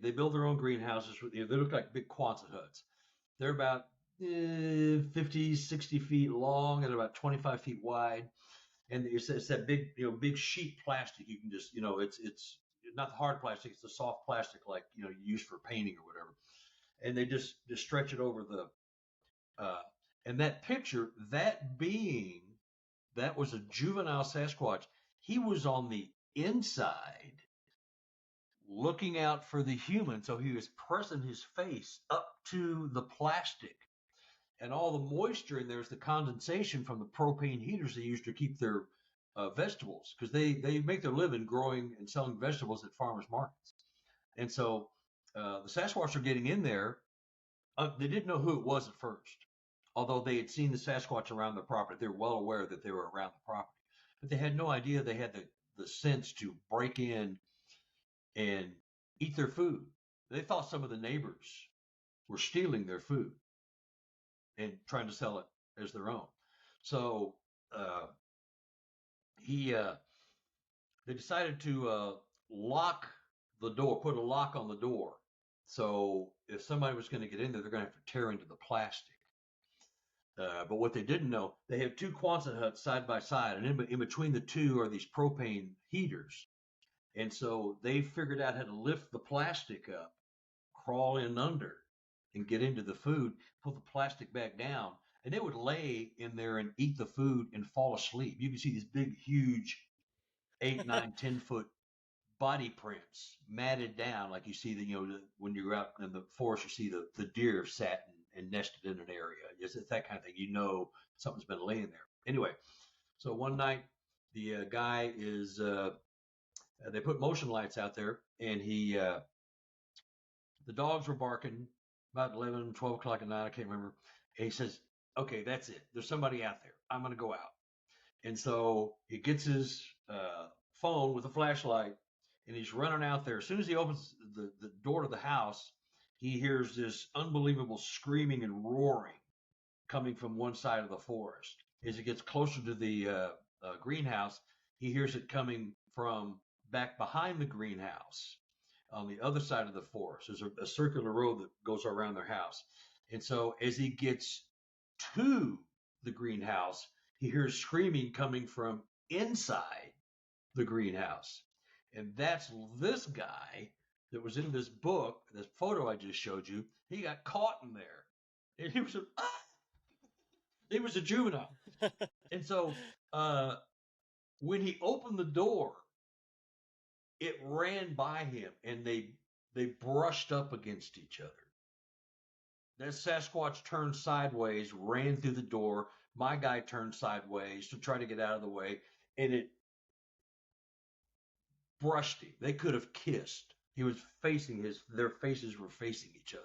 They build their own greenhouses. They look like big Quonset huts. They're about 50, 60 feet long and about 25 feet wide. And it's that big, big sheet plastic. You can just, it's not the hard plastic. It's the soft plastic, like, you use for painting or whatever. And they just stretch it over uh, and that picture, that being, that was a juvenile Sasquatch. He was on the inside looking out for the human. So he was pressing his face up to the plastic. And all the moisture in there is the condensation from the propane heaters they use to keep their vegetables, because they make their living growing and selling vegetables at farmers markets. And so the Sasquatch are getting in there. They didn't know who it was at first, although they had seen the Sasquatch around the property. They were well aware that they were around the property, but they had no idea they had the sense to break in and eat their food. They thought some of the neighbors were stealing their food and trying to sell it as their own. So uh, he they decided to lock the door, put a lock on the door. So if somebody was going to get in there, they're going to have to tear into the plastic. But what they didn't know, they have two Quonset huts side by side, and in between the two are these propane heaters. And so they figured out how to lift the plastic up, crawl in under, and get into the food, pull the plastic back down, and they would lay in there and eat the food and fall asleep. You can see these big, huge 8, 9, 10 foot body prints matted down, like you see when you're out in the forest, you see the deer have sat and nested in an area. It's that kind of thing. Something's been laying there. Anyway, so one night the guy is they put motion lights out there, and the dogs were barking about 11, 12 o'clock at night. I can't remember. And he says, "Okay, that's it. There's somebody out there. I'm going to go out." And so he gets his phone with a flashlight, and he's running out there. As soon as he opens the door to the house, he hears this unbelievable screaming and roaring coming from one side of the forest. As he gets closer to the greenhouse, he hears it coming from back behind the greenhouse on the other side of the forest. There's a circular road that goes around their house. And so as he gets to the greenhouse, he hears screaming coming from inside the greenhouse. And that's this guy that was in this book, this photo I just showed you. He got caught in there. And he was a juvenile. And so when he opened the door, it ran by him, and they brushed up against each other. That Sasquatch turned sideways, ran through the door. My guy turned sideways to try to get out of the way, and it brushed him. They could have kissed. He was facing their faces were facing each other.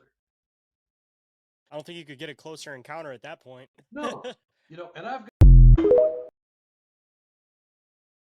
I don't think you could get a closer encounter at that point. No, and I've got